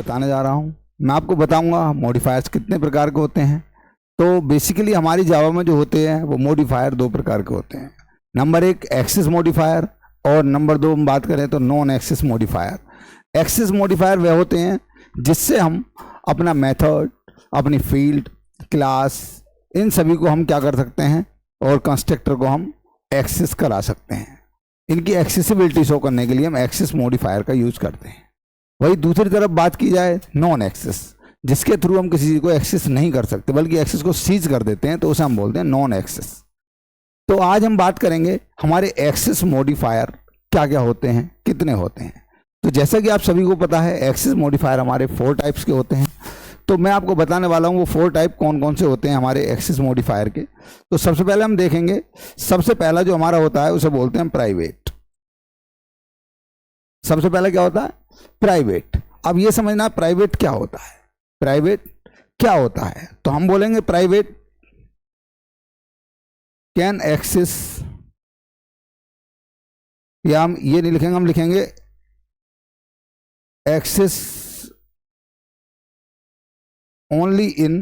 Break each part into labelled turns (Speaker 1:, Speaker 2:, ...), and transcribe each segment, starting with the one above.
Speaker 1: बताने जा रहा हूँ। मैं आपको बताऊंगा मॉडिफायर्स कितने प्रकार के होते हैं। तो बेसिकली हमारी जावा में जो होते हैं वो मॉडिफायर दो प्रकार के होते हैं। नंबर एक एक्सेस मॉडिफायर और नंबर दो हम बात करें तो non access modifier. Access modifier वह होते हैं जिससे हम अपना मेथड, अपनी फील्ड, क्लास, इन सभी को हम क्या कर सकते हैं और कंस्ट्रक्टर को हम एक्सेस करा सकते हैं। इनकी एक्सेसिबिलिटी शो करने के लिए हम एक्सेस मॉडिफायर का यूज करते हैं। वही दूसरी तरफ बात की जाए नॉन एक्सेस, जिसके थ्रू हम किसी चीज़ को एक्सेस नहीं कर सकते बल्कि एक्सेस को सीज कर देते हैं, तो उसे हम बोलते हैं नॉन एक्सेस। तो आज हम बात करेंगे हमारे एक्सेस मॉडिफायर क्या क्या होते हैं, कितने होते हैं। तो जैसा कि आप सभी को पता है एक्सेस मॉडिफायर हमारे 4 टाइप्स के होते हैं। तो मैं आपको बताने वाला हूँ वो 4 टाइप कौन कौन से होते हैं हमारे एक्सेस मॉडिफायर के। तो सबसे पहले हम देखेंगे, सबसे पहला जो हमारा होता है उसे बोलते हैं प्राइवेट। सबसे पहले क्या होता है? प्राइवेट। अब ये समझना प्राइवेट क्या होता है। प्राइवेट क्या होता है तो हम बोलेंगे प्राइवेट कैन एक्सेस, या हम ये नहीं लिखेंगे, हम लिखेंगे एक्सेस ओनली इन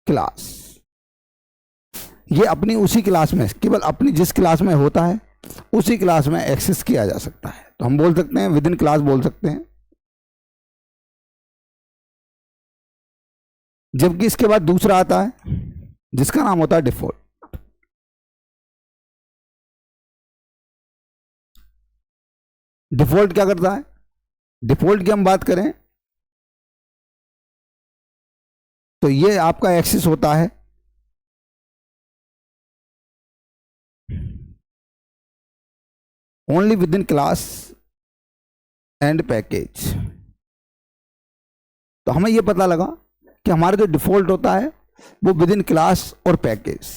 Speaker 1: क्लास। ये अपनी उसी क्लास में, केवल अपनी जिस क्लास में होता है उसी क्लास में एक्सेस किया जा सकता है। तो हम बोल सकते हैं विद इन क्लास बोल सकते हैं। जबकि इसके बाद दूसरा आता है जिसका नाम होता है डिफॉल्ट। डिफॉल्ट क्या करता है? डिफॉल्ट की हम बात करें तो ये आपका एक्सेस होता है only within class and package. तो हमें यह पता लगा कि हमारा जो डिफॉल्ट होता है वो विद इन क्लास और पैकेज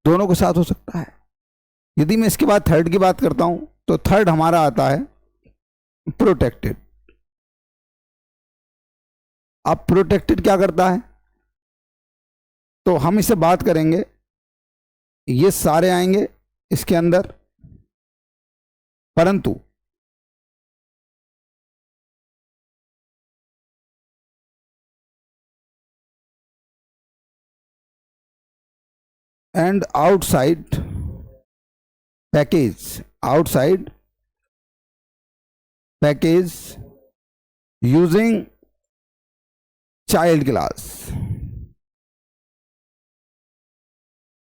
Speaker 1: दोनों के साथ हो सकता है। यदि मैं इसके बाद थर्ड की बात करता हूं तो थर्ड हमारा आता है प्रोटेक्टेड। अब प्रोटेक्टेड क्या करता है तो हम इसे बात करेंगे, ये सारे आएंगे इसके अंदर, परंतु and outside package, outside package using child class.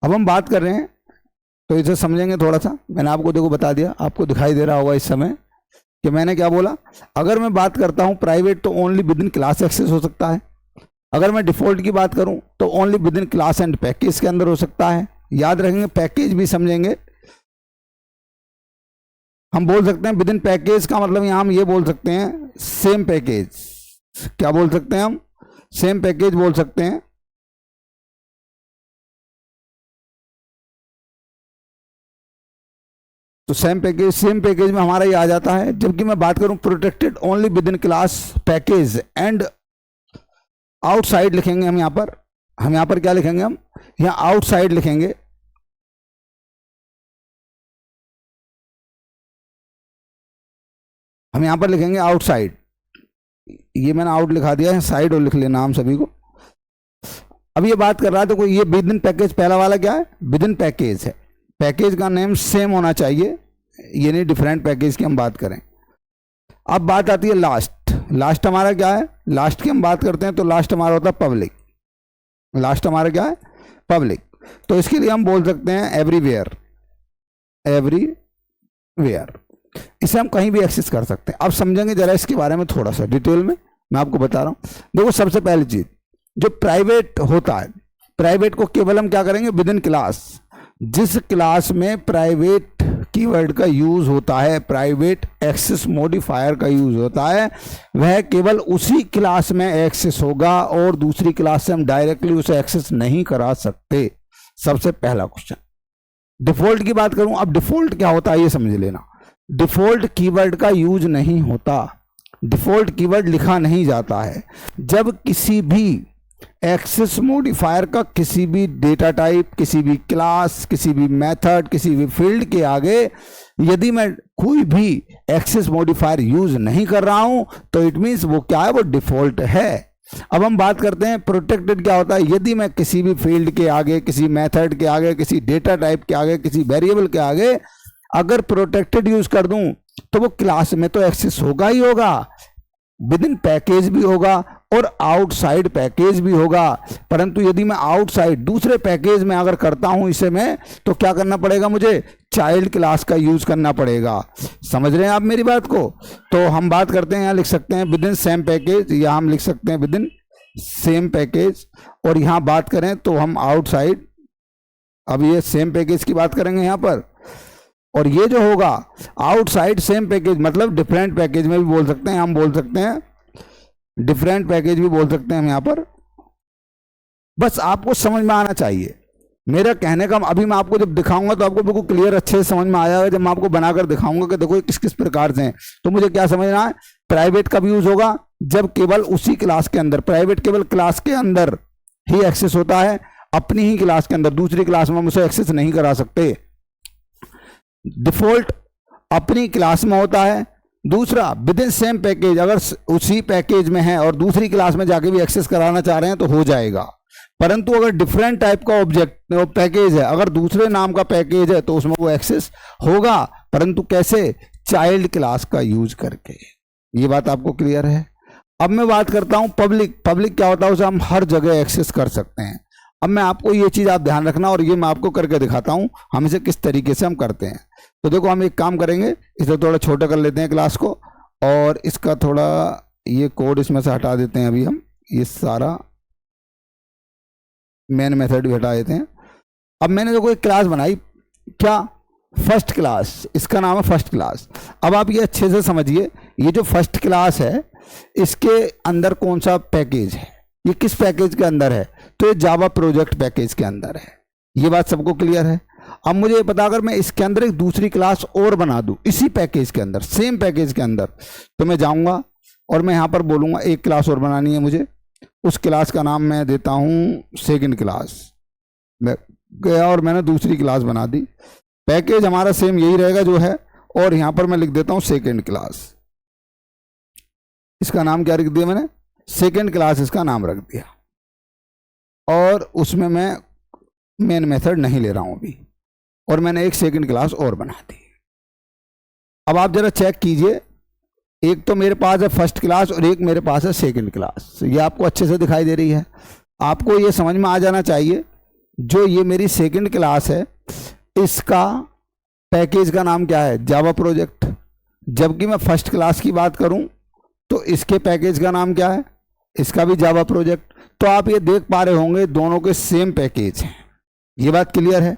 Speaker 1: अब हम बात कर रहे हैं तो इसे समझेंगे थोड़ा सा। मैंने आपको देखो बता दिया, आपको दिखाई दे रहा होगा इस समय कि मैंने क्या बोला। अगर मैं बात करता हूं प्राइवेट तो only within class access हो सकता है। अगर मैं डिफॉल्ट की बात करूं तो only within class and package के अंदर हो सकता है। याद रखेंगे पैकेज भी समझेंगे। हम बोल सकते हैं विद इन पैकेज का मतलब यहां हम ये बोल सकते हैं सेम पैकेज। क्या बोल सकते हैं हम? सेम पैकेज बोल सकते हैं। तो सेम पैकेज में हमारा ये आ जाता है। जबकि मैं बात करूं protected only within class package and outside लिखेंगे हम यहां पर क्या लिखेंगे? हम यहां आउटसाइड लिखेंगे। हम यहां पर लिखेंगे आउटसाइड। ये मैंने आउट लिखा दिया है, साइड और लिख लेना हम सभी को। अब ये बात कर रहा है तो कोई ये विद इन पैकेज पहला वाला क्या है? विद इन पैकेज है। पैकेज का नेम सेम होना चाहिए, ये नहीं डिफरेंट पैकेज की हम बात करें। अब बात आती है लास्ट। लास्ट हमारा क्या है? लास्ट की हम बात करते हैं तो लास्ट हमारा होता है पब्लिक। लास्ट हमारा क्या है? पब्लिक। तो इसके लिए हम बोल सकते हैं एवरीवेयर। एवरीवेयर, इसे हम कहीं भी एक्सेस कर सकते हैं। अब समझेंगे जरा इसके बारे में थोड़ा सा डिटेल में, मैं आपको बता रहा हूं। देखो सबसे पहली चीज जो प्राइवेट होता है, प्राइवेट को केवल हम क्या करेंगे? With in class. जिस क्लास में प्राइवेट कीवर्ड का यूज होता है, प्राइवेट एक्सेस मॉडिफायर का यूज होता है, वह केवल उसी क्लास में एक्सेस होगा और दूसरी क्लास से हम डायरेक्टली उसे एक्सेस नहीं करा सकते। सबसे पहला क्वेश्चन। डिफॉल्ट की बात करूं, अब डिफॉल्ट क्या होता है ये समझ लेना। डिफॉल्ट कीवर्ड का यूज नहीं होता, डिफॉल्ट कीवर्ड लिखा नहीं जाता है। जब किसी भी एक्सेस मॉडिफायर का किसी भी डेटा टाइप, किसी भी क्लास, किसी भी मेथड, किसी भी फील्ड के आगे यदि मैं कोई भी एक्सेस मॉडिफायर यूज नहीं कर रहा हूं तो इट मीन्स वो क्या है, वो डिफॉल्ट है। अब हम बात करते हैं प्रोटेक्टेड क्या होता है। यदि मैं किसी भी फील्ड के आगे, किसी मेथड के आगे, किसी डेटा टाइप के आगे, किसी वेरिएबल के आगे अगर प्रोटेक्टेड यूज कर दूं तो वो क्लास में तो एक्सेस होगा ही होगा, विद इन पैकेज भी होगा और आउटसाइड पैकेज भी होगा। परंतु यदि मैं आउटसाइड दूसरे पैकेज में अगर करता हूं इसे मैं, तो क्या करना पड़ेगा, मुझे चाइल्ड क्लास का यूज करना पड़ेगा। समझ रहे हैं आप मेरी बात को? तो हम बात करते हैं, यहां लिख सकते हैं विद इन सेम पैकेज, या हम लिख सकते हैं विद इन सेम पैकेज, और यहां बात करें तो हम आउटसाइड, अब ये सेम पैकेज की बात करेंगे यहां पर, और ये जो होगा आउटसाइड सेम पैकेज मतलब डिफरेंट पैकेज में भी बोल सकते हैं, हम बोल सकते हैं डिफरेंट पैकेज भी बोल सकते हैं हम यहां पर। बस आपको समझ में आना चाहिए मेरा कहने का। अभी मैं आपको जब दिखाऊंगा तो आपको बिल्कुल क्लियर अच्छे से समझ में आया है। जब मैं आपको बनाकर दिखाऊंगा कि देखो ये किस किस प्रकार से हैं, तो मुझे क्या समझना है, प्राइवेट कब यूज होगा, जब केवल उसी क्लास के अंदर, प्राइवेट केवल क्लास के अंदर ही एक्सेस होता है, अपनी ही क्लास के अंदर, दूसरी क्लास में हम उसे एक्सेस नहीं करा सकते। डिफॉल्ट अपनी क्लास में होता है। दूसरा विद इन सेम पैकेज, अगर उसी पैकेज में है और दूसरी क्लास में जाके भी एक्सेस कराना चाह रहे हैं तो हो जाएगा। परंतु अगर डिफरेंट टाइप का ऑब्जेक्ट पैकेज है, अगर दूसरे नाम का पैकेज है तो उसमें वो एक्सेस होगा, परंतु कैसे, चाइल्ड क्लास का यूज करके। ये बात आपको क्लियर है? अब मैं बात करता हूं पब्लिक। पब्लिक क्या होता है, उसे हम हर जगह एक्सेस कर सकते हैं। अब मैं आपको ये चीज आप ध्यान रखना, और ये मैं आपको करके दिखाता हूं हम इसे किस तरीके से हम करते हैं। तो देखो हम एक काम करेंगे, इसे थोड़ा छोटा कर लेते हैं क्लास को, और इसका थोड़ा ये कोड इसमें से हटा देते हैं। अभी हम ये सारा मेन मेथड भी हटा देते हैं। अब मैंने देखो एक क्लास बनाई, क्या, फर्स्ट क्लास, इसका नाम है फर्स्ट क्लास। अब आप ये अच्छे से समझिए, ये जो फर्स्ट क्लास है इसके अंदर कौन सा पैकेज है, ये किस पैकेज के अंदर है, तो ये जावा प्रोजेक्ट पैकेज के अंदर है। ये बात सबको क्लियर है? अब मुझे ये पता, अगर मैं इसके अंदर एक दूसरी क्लास और बना दूं इसी पैकेज के अंदर, सेम पैकेज के अंदर, तो मैं जाऊंगा और मैं यहां पर बोलूंगा एक क्लास और बनानी है मुझे। उस क्लास का नाम मैं देता हूं सेकंड क्लास। मैं गया और मैंने दूसरी क्लास बना दी। पैकेज हमारा सेम यही रहेगा जो है, और यहां पर मैं लिख देता हूं सेकंड क्लास। इसका नाम क्या रख दिया मैंने, सेकंड क्लास इसका नाम रख दिया, और उसमें मैं मेन मेथड नहीं ले रहा हूं अभी, और मैंने एक सेकंड क्लास और बना दी। अब आप जरा चेक कीजिए, एक तो मेरे पास है फर्स्ट क्लास और एक मेरे पास है सेकंड क्लास। ये आपको अच्छे से दिखाई दे रही है? आपको ये समझ में आ जाना चाहिए, जो ये मेरी सेकंड क्लास है इसका पैकेज का नाम क्या है, जावा प्रोजेक्ट। जबकि मैं फर्स्ट क्लास की बात करूं तो इसके पैकेज का नाम क्या है, इसका भी जावा प्रोजेक्ट। तो आप ये देख पा रहे होंगे दोनों के सेम पैकेज हैं। ये बात क्लियर है?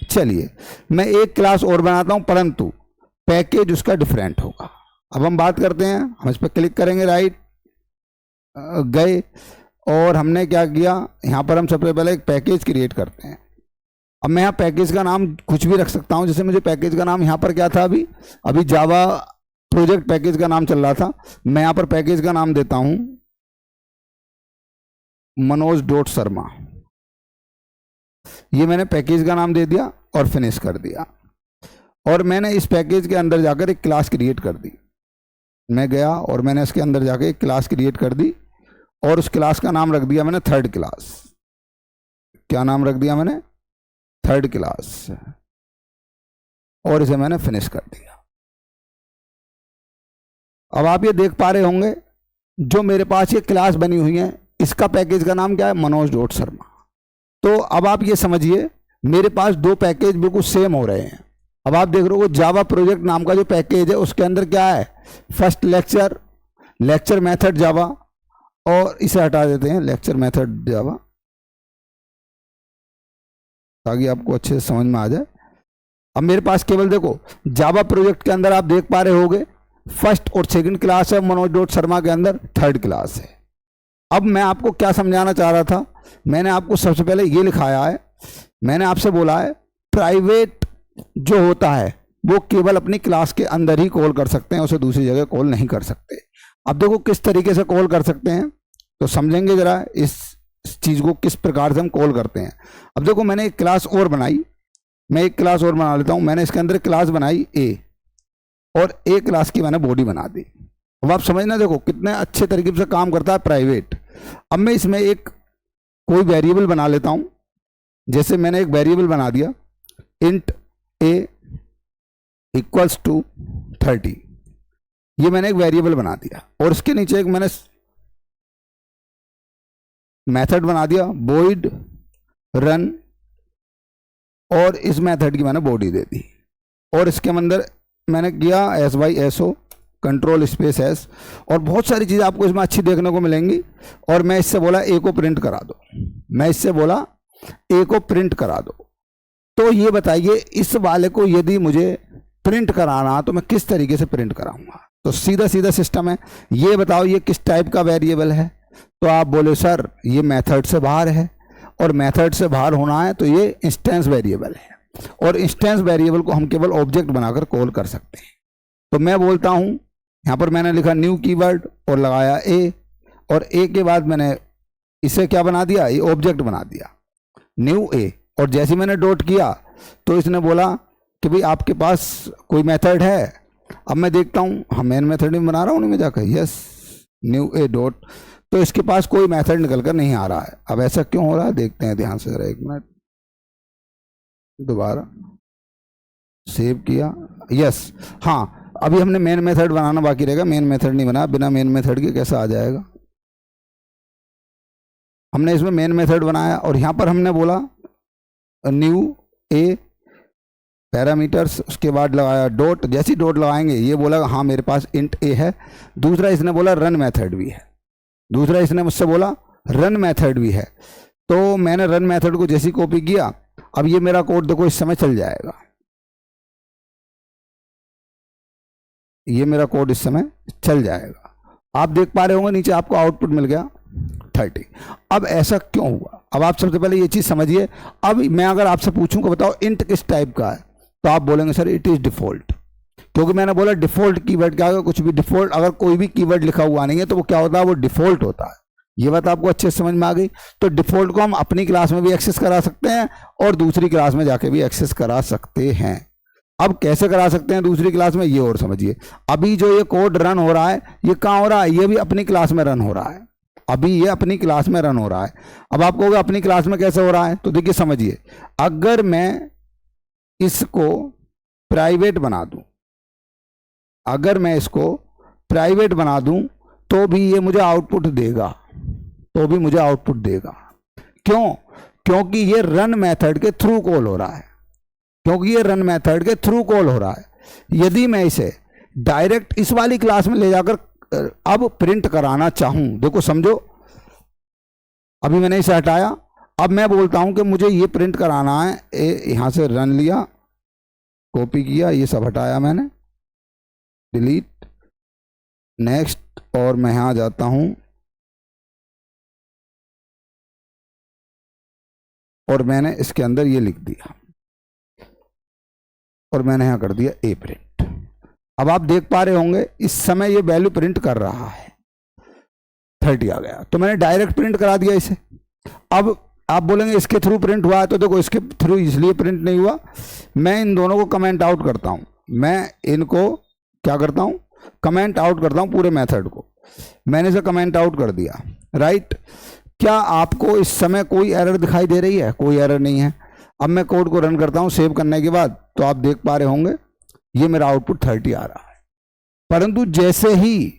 Speaker 1: चलिए मैं एक क्लास और बनाता हूं, परंतु पैकेज उसका डिफरेंट होगा। अब हम बात करते हैं, हम इस पर क्लिक करेंगे, राइट गए, और हमने क्या किया, यहां पर हम सबसे पहले एक पैकेज क्रिएट करते हैं। अब मैं यहाँ पैकेज का नाम कुछ भी रख सकता हूं, जैसे मुझे पैकेज का नाम यहां पर क्या था, अभी जावा प्रोजेक्ट पैकेज का नाम चल रहा था। मैं यहां पर पैकेज का नाम देता हूं मनोज.शर्मा। ये मैंने पैकेज का नाम दे दिया और फिनिश कर दिया, और मैंने इस पैकेज के अंदर जाकर एक क्लास क्रिएट कर दी। मैं गया और मैंने इसके अंदर जाकर एक क्लास क्रिएट कर दी, और उस क्लास का नाम रख दिया मैंने थर्ड क्लास। क्या नाम रख दिया मैंने, थर्ड क्लास, और इसे मैंने फिनिश कर दिया। अब आप ये देख पा रहे होंगे जो मेरे पास ये क्लास बनी हुई है, इसका पैकेज का नाम क्या है, मनोज.शर्मा। तो अब आप ये समझिए मेरे पास दो पैकेज बिल्कुल सेम हो रहे हैं। अब आप देख रहे हो जावा प्रोजेक्ट नाम का जो पैकेज है उसके अंदर क्या है, फर्स्ट लेक्चर, लेक्चर मेथड जावा, और इसे हटा देते हैं लेक्चर मेथड जावा ताकि आपको अच्छे से समझ में आ जाए। अब मेरे पास केवल देखो जावा प्रोजेक्ट के अंदर आप देख पा रहे होगे फर्स्ट और सेकंड क्लास है, मनोज.शर्मा के अंदर थर्ड क्लास है। अब मैं आपको क्या समझाना चाह रहा था, मैंने आपको सबसे पहले ये लिखाया है, मैंने आपसे बोला है प्राइवेट जो होता है वो केवल अपनी क्लास के अंदर ही कॉल कर सकते हैं, उसे दूसरी जगह कॉल नहीं कर सकते। अब देखो किस तरीके से कॉल कर सकते हैं, तो समझेंगे जरा इस चीज़ को किस प्रकार से हम कॉल करते हैं। अब देखो मैंने एक क्लास और बनाई, मैं एक क्लास और बना लेता हूँ। मैंने इसके अंदर क्लास बनाई ए, और ए क्लास की मैंने बॉडी बना दी। अब आप समझना, देखो कितने अच्छे तरीके से काम करता है प्राइवेट। अब मैं इसमें एक कोई वेरिएबल बना लेता हूँ। जैसे मैंने एक वेरिएबल बना दिया, इंट ए इक्वल्स टू 30, ये मैंने एक वेरिएबल बना दिया। और इसके नीचे एक मैंने मेथड बना दिया, void रन, और इस मेथड की मैंने बॉडी दे दी। और इसके अंदर मैंने किया S by S O control space S, और बहुत सारी चीज़ें आपको इसमें अच्छी देखने को मिलेंगी। और मैं इससे बोला ए को प्रिंट करा दो, मैं इससे बोला ए को प्रिंट करा दो। तो ये बताइए इस वाले को यदि मुझे प्रिंट कराना तो मैं किस तरीके से प्रिंट कराऊंगा। तो सीधा सीधा सिस्टम है। ये बताओ ये किस टाइप का वेरिएबल है। तो आप बोले सर ये मेथड से बाहर है, और मेथड से बाहर होना है तो ये इंस्टेंस वेरिएबल है, और इंस्टेंस वेरिएबल को हम केवल ऑब्जेक्ट बनाकर कॉल कर सकते हैं। तो मैं बोलता हूँ, यहाँ पर मैंने लिखा न्यू कीवर्ड और लगाया ए, और ए के बाद मैंने इसे क्या बना दिया, ये ऑब्जेक्ट बना दिया न्यू ए। और जैसे मैंने डॉट किया तो इसने बोला कि भाई आपके पास कोई मेथड है। अब मैं देखता हूँ, हाँ मेन मेथड में बना रहा हूँ मैं जाकर, यस न्यू ए डॉट, तो इसके पास कोई मेथड निकल कर नहीं आ रहा है। अब ऐसा क्यों हो रहा है देखते हैं ध्यान से जरा, एक मिनट, दोबारा सेव किया, यस हाँ अभी हमने मेन मेथड बनाना बाकी रहेगा। मेन मेथड नहीं बना, बिना मेन मेथड के कैसा आ जाएगा। हमने इसमें मेन मेथड बनाया, और यहाँ पर हमने बोला न्यू ए पैरामीटर्स, उसके बाद लगाया डॉट। जैसी डॉट लगाएंगे ये बोला हाँ मेरे पास इंट ए है। दूसरा इसने बोला रन मेथड भी है, दूसरा इसने मुझसे बोला रन मेथड भी है। तो मैंने रन मेथड को जैसी कॉपी किया, अब ये मेरा कोड देखो इस समय चल जाएगा, ये मेरा कोड इस समय चल जाएगा। आप देख पा रहे होंगे नीचे आपको आउटपुट मिल गया 30। अब ऐसा क्यों हुआ, अब आप सबसे पहले ये चीज़ समझिए। अब मैं अगर आपसे पूछूं कि बताओ इंट किस टाइप का है, तो आप बोलेंगे सर इट इज़ डिफ़ॉल्ट, क्योंकि मैंने बोला डिफ़ॉल्ट कीवर्ड क्या है। कुछ भी डिफ़ॉल्ट, अगर कोई भी कीवर्ड लिखा हुआ नहीं है तो वो क्या होता है, वो डिफ़ॉल्ट होता है। ये बात आपको अच्छे से समझ में आ गई। तो डिफ़ॉल्ट को हम अपनी क्लास में भी एक्सेस करा सकते हैं, और दूसरी क्लास में जाके भी एक्सेस करा सकते हैं। अब कैसे करा सकते हैं दूसरी क्लास में, ये और समझिए। अभी जो ये कोड रन हो रहा है, ये कहाँ हो रहा है, ये भी अपनी क्लास में रन हो रहा है। अभी ये अपनी क्लास में रन हो रहा है। अब आप कहोगे अपनी क्लास में कैसे हो रहा है, तो देखिए समझिए, अगर मैं इसको प्राइवेट बना दूं, अगर मैं इसको प्राइवेट बना दूं तो भी ये मुझे आउटपुट देगा, तो भी मुझे आउटपुट देगा। क्यों, क्योंकि ये रन मेथड के थ्रू कॉल हो रहा है, क्योंकि ये रन मेथड के थ्रू कॉल हो रहा है। यदि मैं इसे डायरेक्ट इस वाली क्लास में ले जाकर अब प्रिंट कराना चाहूं, देखो समझो, अभी मैंने इसे हटाया, अब मैं बोलता हूं कि मुझे ये प्रिंट कराना है, यहां से रन लिया, कॉपी किया, ये सब हटाया मैंने, डिलीट, नेक्स्ट, और मैं यहां जाता हूं और मैंने इसके अंदर ये लिख दिया, और मैंने यहां कर दिया ए प्रिंट। अब आप देख पा रहे होंगे इस समय ये वैल्यू प्रिंट कर रहा है, 30 आ गया। तो मैंने डायरेक्ट प्रिंट करा दिया इसे। अब आप बोलेंगे इसके थ्रू प्रिंट हुआ है, तो देखो इसके थ्रू इसलिए प्रिंट नहीं हुआ, मैं इन दोनों को कमेंट आउट करता हूं, मैं इनको क्या करता हूं, कमेंट आउट करता हूं, पूरे मेथड को मैंने इसे कमेंट आउट कर दिया, राइट। क्या आपको इस समय कोई एरर दिखाई दे रही है, कोई एरर नहीं है। अब मैं कोड को रन करता हूं सेव करने के बाद, तो आप देख पा रहे होंगे ये मेरा आउटपुट 30 आ रहा है। परंतु जैसे ही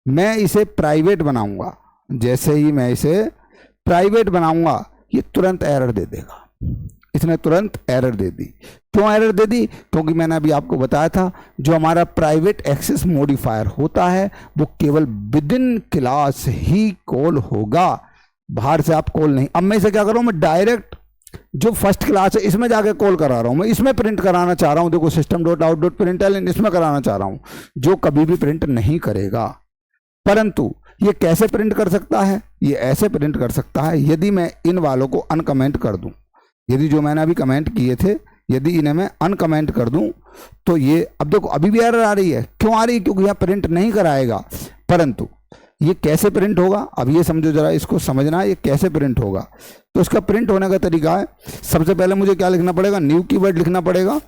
Speaker 1: मैं इसे प्राइवेट बनाऊंगा, जैसे ही मैं इसे प्राइवेट बनाऊंगा, ये तुरंत एरर दे देगा। इसने तुरंत एरर दे दी। क्यों एरर दे दी, क्योंकि मैंने अभी आपको बताया था जो हमारा प्राइवेट एक्सेस मॉडिफायर होता है वो केवल with in class he call होगा, बाहर से आप कॉल नहीं। अब मैं इसे क्या कर रहा हूं, मैं डायरेक्ट जो फर्स्ट क्लास है इसमें जाके कॉल करा रहा हूं, मैं इसमें प्रिंट कराना चाह रहा हूं। देखो system dot out dot println इसमें कराना चाह रहा हूं, जो कभी भी प्रिंट नहीं करेगा। परंतु ये कैसे प्रिंट कर सकता है, ये ऐसे प्रिंट कर सकता है यदि मैं इन वालों को अनकमेंट कर दूं। यदि जो मैंने अभी कमेंट किए थे, यदि इन्हें मैं अनकमेंट कर दूं तो ये, अब देखो अभी भी एरर आ रही है। क्यों आ रही है, क्योंकि यह प्रिंट नहीं कराएगा। परंतु ये कैसे प्रिंट होगा, अब ये समझो जरा, इसको समझना है ये कैसे प्रिंट होगा। तो इसका प्रिंट होने का तरीका है, सबसे पहले मुझे क्या लिखना पड़ेगा, न्यू कीवर्ड लिखना पड़ेगा,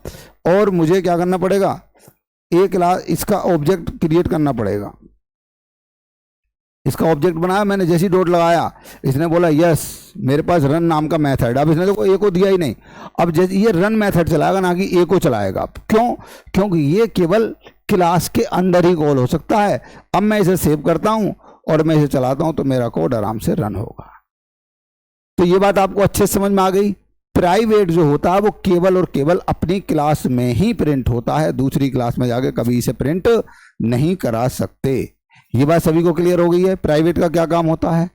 Speaker 1: और मुझे क्या करना पड़ेगा, एक क्लास इसका ऑब्जेक्ट क्रिएट करना पड़ेगा। इसका ऑब्जेक्ट बनाया मैंने, जैसे ही डॉट लगाया इसने बोला यस मेरे पास रन नाम का मेथड। अब इसने देखो ए को दिया ही नहीं, अब जैसे ये रन मेथड चलाएगा ना कि ए को चलाएगा। क्यों, क्योंकि ये केवल क्लास के अंदर ही कॉल हो सकता है। अब मैं इसे सेव करता हूं और मैं इसे चलाता हूं तो मेरा कोड आराम से रन होगा। तो ये बात आपको अच्छे से समझ में आ गई। प्राइवेट जो होता है वो केवल और केवल अपनी क्लास में ही प्रिंट होता है, दूसरी क्लास में जाके कभी इसे प्रिंट नहीं करा सकते। ये बात सभी को क्लियर हो गई है, प्राइवेट का क्या काम होता है।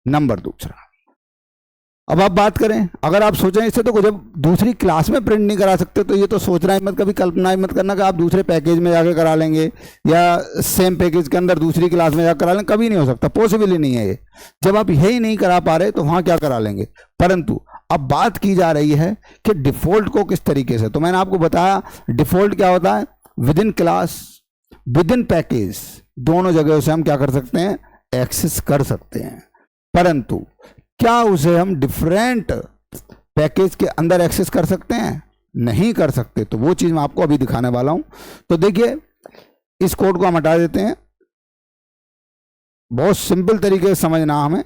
Speaker 1: नंबर दूसरा, अब आप बात करें, अगर आप सोचें इससे तो जब दूसरी क्लास में प्रिंट नहीं करा सकते तो ये तो सोचना ही मत, कभी कल्पना ही मत करना कि आप दूसरे पैकेज में जाकर करा लेंगे या सेम पैकेज के अंदर दूसरी क्लास में जाकर करा लेंगे, कभी नहीं हो सकता, पॉसिबल ही नहीं है ये। जब आप यही नहीं करा पा रहे तो वहां क्या करा लेंगे। परंतु अब बात की जा रही है कि डिफॉल्ट को किस तरीके से, तो मैंने आपको बताया डिफॉल्ट क्या होता है, with in class with in package दोनों जगह से हम क्या कर सकते हैं, एक्सेस कर सकते हैं। परंतु क्या उसे हम डिफरेंट पैकेज के अंदर एक्सेस कर सकते हैं, नहीं कर सकते। तो वो चीज मैं आपको अभी दिखाने वाला हूं। तो देखिए इस कोड को हम हटा देते हैं, बहुत सिंपल तरीके से समझना हमें।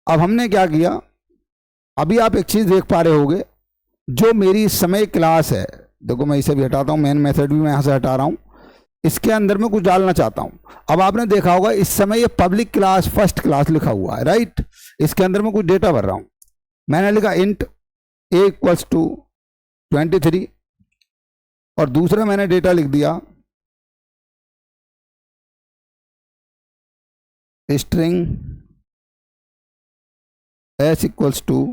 Speaker 1: अब हमने क्या किया, अभी आप एक चीज देख पा रहे होंगे, जो मेरी समय क्लास है, देखो मैं इसे भी हटाता हूं, मेन मेथड भी मैं यहां से हटा रहा हूं, इसके अंदर मैं कुछ डालना चाहता हूं। अब आपने देखा होगा इस समय ये पब्लिक क्लास फर्स्ट क्लास लिखा हुआ है, राइट। इसके अंदर मैं कुछ डेटा भर रहा हूं, मैंने लिखा इंट a इक्वल्स टू 23 और दूसरा मैंने डेटा लिख दिया string s equals to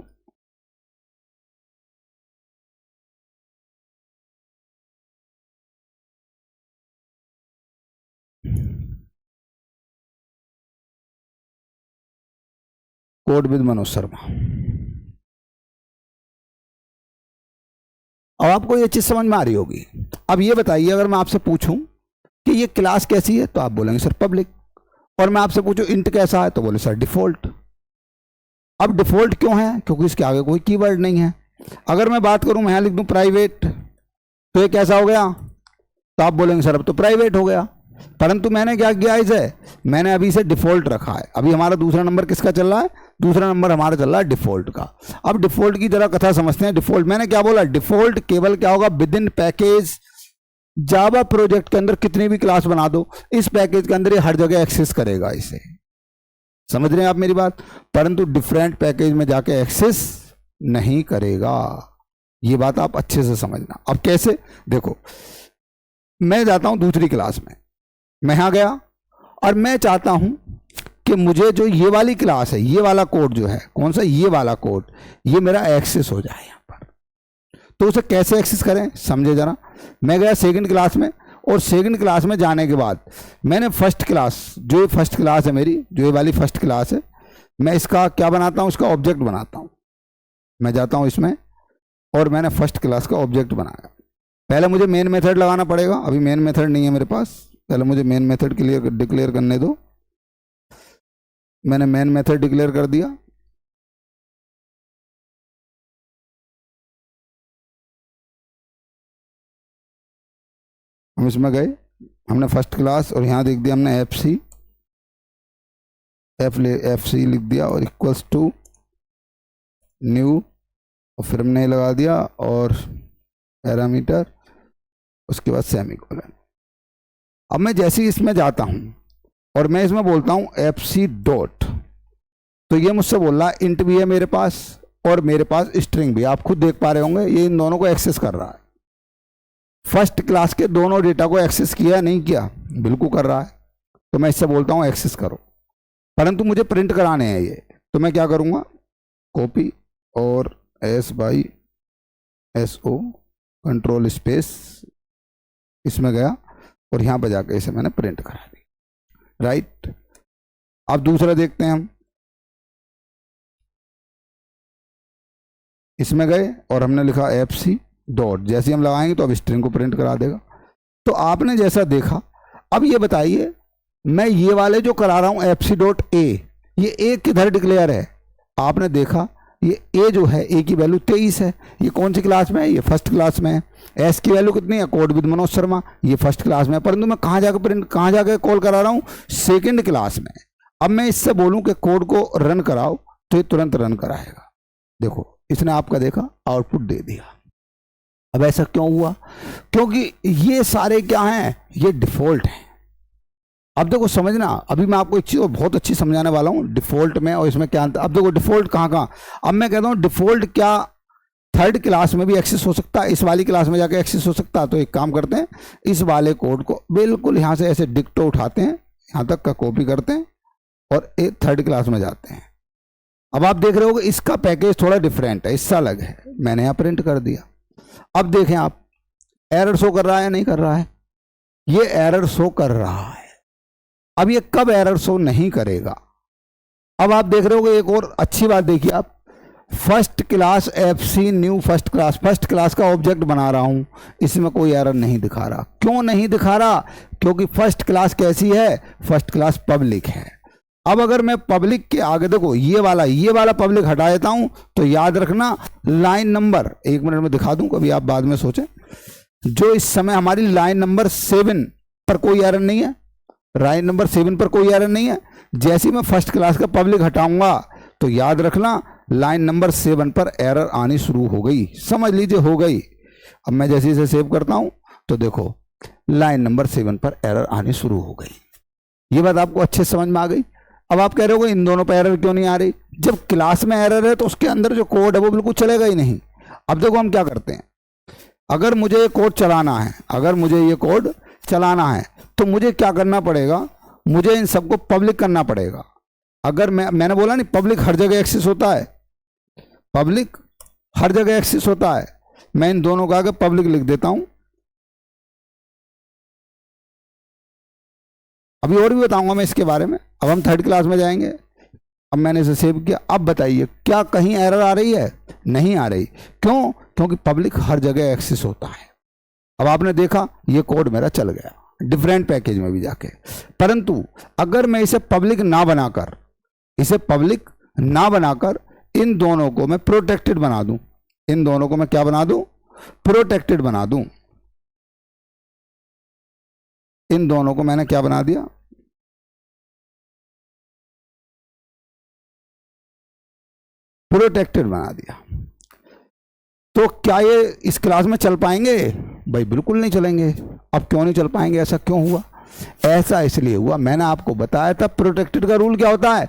Speaker 1: code with Manoj Sharma. अब आपको ये चीज समझ में आ रही होगी। अब ये बताइए, अगर मैं आपसे पूछूं कि ये क्लास कैसी है तो आप बोलेंगे सर पब्लिक, और मैं आपसे पूछूं इंट कैसा है तो बोले सर डिफॉल्ट। अब डिफॉल्ट क्यों है, क्योंकि इसके आगे कोई कीवर्ड नहीं है। अगर मैं बात करूं, मैं यहां लिख दूं प्राइवेट, तो ये कैसा हो गया, तो आप बोलेंगे सर अब तो प्राइवेट हो गया। परंतु मैंने क्या किया इसे, मैंने अभी इसे डिफॉल्ट रखा है। अभी हमारा दूसरा नंबर किसका चल रहा है, दूसरा नंबर हमारा चल रहा है डिफॉल्ट का। अब डिफॉल्ट की जरा कथा समझते हैं। डिफॉल्ट मैंने क्या बोला, डिफॉल्ट केवल क्या होगा, with in package Java project के अंदर कितनी भी क्लास बना दो, इस पैकेज के अंदर ये हर जगह एक्सेस करेगा इसे। समझ रहे हैं आप मेरी बात। परंतु डिफरेंट पैकेज में जाके एक्सेस नहीं करेगा, ये बात आप अच्छे से समझना। अब कैसे, देखो मैं जाता हूं दूसरी क्लास में, मैं यहां गया और मैं चाहता हूं कि मुझे जो ये वाली क्लास है, ये वाला कोड जो है, कौन सा, ये वाला कोड, ये मेरा एक्सेस हो जाए यहां पर। तो उसे कैसे एक्सेस करें समझे जरा। मैं गया सेकंड क्लास में, और सेकंड क्लास में जाने के बाद मैंने फर्स्ट क्लास, जो फर्स्ट क्लास है मेरी, जो ये वाली फर्स्ट क्लास है, मैं इसका क्या बनाता हूं, इसका ऑब्जेक्ट बनाता हूं। मैं जाता हूं इसमें और मैंने फर्स्ट क्लास का ऑब्जेक्ट बनाया। पहले मुझे मेन मेथड लगाना पड़ेगा, अभी मेन मेथड नहीं है मेरे पास, पहले मुझे मेन मेथड के लिए डिक्लेयर करने दो। मैंने मेन मेथड डिक्लेयर कर दिया। हम इसमें गए, हमने फर्स्ट क्लास और यहां लिख दिया हमने एफ सी लिख दिया और इक्वल्स टू न्यू, और फिर हमने लगा दिया और पैरामीटर, उसके बाद सेमीकोलन। अब मैं जैसे ही इसमें जाता हूं और मैं इसमें बोलता हूं एफ सी डॉट, तो ये मुझसे बोल रहा है इंट भी है मेरे पास और मेरे पास स्ट्रिंग भी। आप खुद देख पा रहे होंगे ये इन दोनों को एक्सेस कर रहा है। फर्स्ट क्लास के दोनों डेटा को एक्सेस किया नहीं किया, बिल्कुल कर रहा है। तो मैं इससे बोलता हूं एक्सेस करो, परंतु मुझे प्रिंट कराने हैं ये, तो मैं क्या करूंगा, कॉपी और S by S O control space, इसमें गया और यहां पर जाकर इसे मैंने प्रिंट करा दी, राइट। अब दूसरा देखते हैं हम, इसमें गए और हमने लिखा एफ सी डॉट, जैसे हम लगाएंगे तो अब स्ट्रिंग को प्रिंट करा देगा। तो आपने जैसा देखा, अब ये बताइए मैं ये वाले जो करा रहा हूं fc.a, ये ए किधर डिक्लेयर है, आपने देखा ये ए जो है, ए की वैल्यू 23 है, ये कौन सी क्लास में है, ये फर्स्ट क्लास में है। एस की वैल्यू कितनी है, कोड विद मनोज शर्मा, ये फर्स्ट क्लास में है, परंतु मैं कहाँ जाकर कॉल करा रहा हूँ, सेकंड क्लास में। अब मैं इससे बोलूं कि कोड को रन कराओ तो ये तुरंत रन कराएगा। देखो इसने आपका देखा आउटपुट दे दिया। अब ऐसा क्यों हुआ, क्योंकि ये सारे क्या हैं, ये डिफॉल्ट हैं। अब देखो समझना, अभी मैं आपको एक चीज बहुत अच्छी समझाने वाला हूँ डिफॉल्ट में और इसमें क्या अंतर। अब देखो डिफॉल्ट कहाँ, अब मैं कहता हूँ डिफॉल्ट क्या थर्ड क्लास में भी एक्सेस हो सकता है, इस वाली क्लास में जाके एक्सेस हो सकता है। तो एक काम करते हैं, इस वाले कोड को बिल्कुल यहाँ से ऐसे डिक्टो उठाते हैं, यहाँ तक का कॉपी करते हैं और एक थर्ड क्लास में जाते हैं। अब आप देख रहे हो कि इसका पैकेज थोड़ा डिफरेंट है, इससे अलग है, मैंने यहाँ प्रिंट कर दिया। अब देखें आप, एरर शो कर रहा है नहीं कर रहा है, ये एरर शो कर रहा है। अब ये कब एरर शो नहीं करेगा, अब आप देख रहे हो कि एक और अच्छी बात देखिए आप, first class FC new first class का ऑब्जेक्ट बना रहा हूं, इसमें कोई एरर नहीं दिखा रहा। क्यों नहीं दिखा रहा, क्योंकि फर्स्ट क्लास कैसी है, फर्स्ट क्लास पब्लिक है। अब अगर मैं पब्लिक के आगे देखो ये वाला पब्लिक हटा देता हूं तो याद रखना लाइन नंबर, एक मिनट में दिखा दूं, कभी आप बाद में सोचें, जो इस समय हमारी लाइन नंबर 7 पर कोई एरर नहीं है, लाइन नंबर 7 पर कोई एरर नहीं है। जैसे मैं फर्स्ट क्लास का पब्लिक हटाऊंगा तो याद रखना लाइन नंबर 7 पर एरर आनी शुरू हो गई, समझ लीजिए हो गई। अब मैं जैसे इसे सेव करता हूं तो देखो लाइन नंबर 7 पर एरर आनी शुरू हो गई। ये बात आपको अच्छे समझ में आ गई। अब आप कह रहे हो इन दोनों पर एरर क्यों नहीं आ रही, जब क्लास में एरर है तो उसके अंदर जो कोड है वो बिल्कुल चलेगा ही नहीं। अब देखो हम क्या करते हैं, अगर मुझे ये कोड चलाना है तो मुझे क्या करना पड़ेगा, मुझे इन सबको पब्लिक करना पड़ेगा। अगर मैंने बोला नहीं पब्लिक हर जगह एक्सेस होता है, पब्लिक हर जगह एक्सेस होता है, मैं इन दोनों का आगे पब्लिक लिख देता हूं। अभी और भी बताऊंगा मैं इसके बारे में। अब हम थर्ड क्लास में जाएंगे, अब मैंने इसे सेव किया। अब बताइए क्या कहीं एरर आ रही है, नहीं आ रही, क्यों, क्योंकि पब्लिक हर जगह एक्सेस होता है। अब आपने देखा ये कोड मेरा चल गया डिफरेंट पैकेज में भी जाके। परंतु अगर मैं इसे पब्लिक ना बनाकर इन दोनों को मैं प्रोटेक्टेड बना दूं, इन दोनों को मैं क्या बना दूं, प्रोटेक्टेड बना दूं। इन दोनों को मैंने क्या बना दिया, प्रोटेक्टेड बना दिया। तो क्या ये इस क्लास में चल पाएंगे, भाई बिल्कुल नहीं चलेंगे। अब क्यों नहीं चल पाएंगे, ऐसा क्यों हुआ, ऐसा इसलिए हुआ, मैंने आपको बताया था प्रोटेक्टेड का रूल क्या होता है,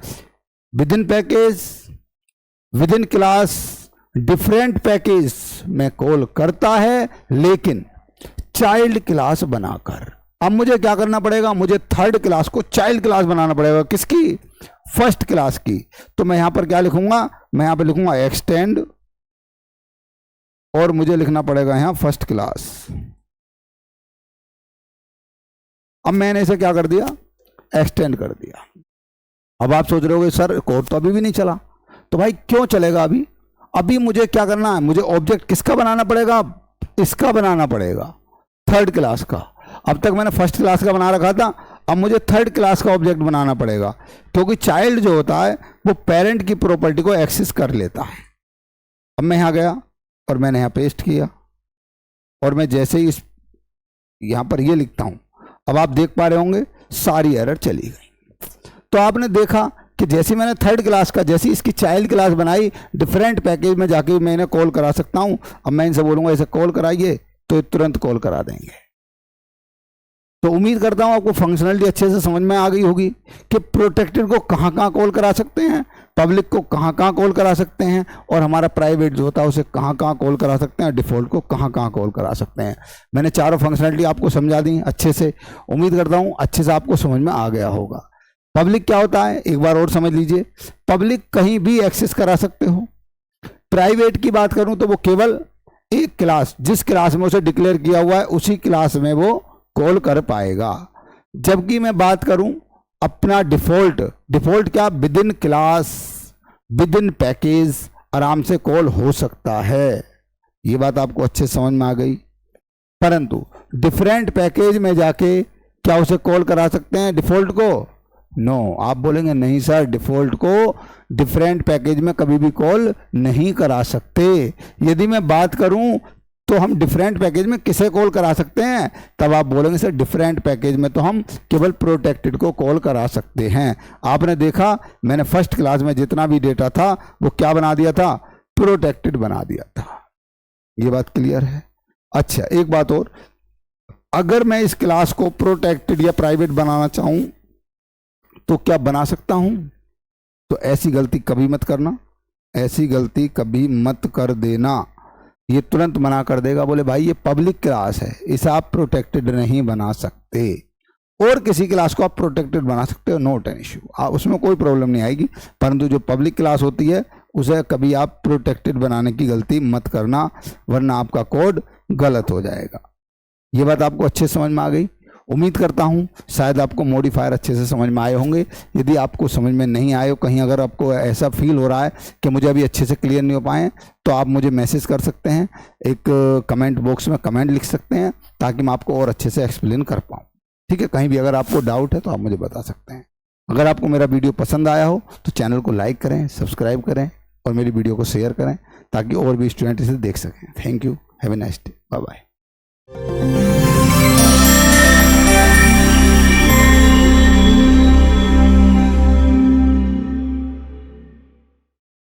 Speaker 1: with in package with in class different package में कॉल करता है, लेकिन चाइल्ड क्लास बनाकर। अब मुझे क्या करना पड़ेगा, मुझे थर्ड क्लास को चाइल्ड क्लास बनाना पड़ेगा, किसकी, फर्स्ट क्लास की। तो मैं यहां पर क्या लिखूंगा, मैं यहां पर लिखूंगा एक्सटेंड, और मुझे लिखना पड़ेगा यहां फर्स्ट क्लास। अब मैंने इसे क्या कर दिया, एक्सटेंड कर दिया। अब आप सोच रहे होगे सर कोड तो अभी भी नहीं चला, तो भाई क्यों चलेगा अभी मुझे क्या करना है, मुझे ऑब्जेक्ट किसका बनाना पड़ेगा, इसका बनाना पड़ेगा, थर्ड क्लास का। अब तक मैंने फर्स्ट क्लास का बना रखा था, अब मुझे थर्ड क्लास का ऑब्जेक्ट बनाना पड़ेगा, क्योंकि चाइल्ड जो होता है वो पेरेंट की प्रॉपर्टी को एक्सेस कर लेता है। अब मैं यहां गया और मैंने यहां पेस्ट किया, और मैं जैसे ही इस यहां पर ये लिखता हूं, अब आप देख पा रहे होंगे सारी एरर चली गई। तो आपने देखा कि जैसे मैंने थर्ड क्लास का, जैसे इसकी चाइल्ड क्लास बनाई, डिफरेंट पैकेज में जाके मैं इन्हें कॉल करा सकता हूं। अब मैं इनसे बोलूंगा इसे कॉल कराइए तो ये तुरंत कॉल करा देंगे। तो उम्मीद करता हूं आपको फंक्शनलिटी अच्छे से समझ में आ गई होगी कि प्रोटेक्टेड को कहां कहां कॉल करा सकते हैं, पब्लिक को कहां कहां कॉल करा सकते हैं, और हमारा प्राइवेट जो होता है उसे कहां कहां कॉल करा सकते हैं, डिफॉल्ट को कहां कहां कॉल करा सकते हैं। मैंने चारों फंक्शनलिटी आपको समझा दी अच्छे से, उम्मीद करता हूं अच्छे से आपको समझ में आ गया होगा। पब्लिक क्या होता है एक बार और समझ लीजिए, पब्लिक कहीं भी एक्सेस करा सकते हो। प्राइवेट की बात करूं तो वो केवल एक क्लास, जिस क्लास में उसे डिक्लेयर किया हुआ है उसी क्लास में वो कॉल कर पाएगा। जबकि मैं बात करूं अपना डिफॉल्ट क्या, with in class with in package आराम से कॉल हो सकता है। ये बात आपको अच्छे समझ में आ गई। परंतु डिफरेंट पैकेज में जाके क्या उसे कॉल करा सकते हैं डिफ़ॉल्ट को? नो आप बोलेंगे नहीं सर, डिफ़ॉल्ट को डिफरेंट पैकेज में कभी भी कॉल नहीं करा सकते। यदि मैं बात करूं तो हम डिफरेंट पैकेज में किसे कॉल करा सकते हैं, तब आप बोलेंगे सर डिफरेंट पैकेज में तो हम केवल प्रोटेक्टेड को कॉल करा सकते हैं। आपने देखा मैंने फर्स्ट क्लास में जितना भी डेटा था वो क्या बना दिया था, प्रोटेक्टेड बना दिया था। ये बात क्लियर है? अच्छा एक बात और, अगर मैं इस क्लास को प्रोटेक्टेड या प्राइवेट बनाना चाहूं तो क्या बना सकता हूं? तो ऐसी गलती कभी मत करना, ऐसी गलती कभी मत कर देना। ये तुरंत मना कर देगा, बोले भाई ये पब्लिक क्लास है, इसे आप प्रोटेक्टेड नहीं बना सकते। और किसी क्लास को आप प्रोटेक्टेड बना सकते हो, नोट एन इशू, उसमें कोई प्रॉब्लम नहीं आएगी। परंतु जो पब्लिक क्लास होती है उसे कभी आप प्रोटेक्टेड बनाने की गलती मत करना, वरना आपका कोड गलत हो जाएगा। ये बात आपको अच्छे से समझ में आ गई? उम्मीद करता हूँ शायद आपको मॉडिफायर अच्छे से समझ में आए होंगे। यदि आपको समझ में नहीं आए हो, कहीं अगर आपको ऐसा फील हो रहा है कि मुझे अभी अच्छे से क्लियर नहीं हो पाए, तो आप मुझे मैसेज कर सकते हैं, एक कमेंट बॉक्स में कमेंट लिख सकते हैं, ताकि मैं आपको और अच्छे से एक्सप्लेन कर पाऊँ। ठीक है, कहीं भी अगर आपको डाउट है तो आप मुझे बता सकते हैं। अगर आपको मेरा वीडियो पसंद आया हो तो चैनल को लाइक करें, सब्सक्राइब करें और मेरी वीडियो को शेयर करें, ताकि और भी स्टूडेंट इसे देख सकें। Thank you, have a nice day, bye bye.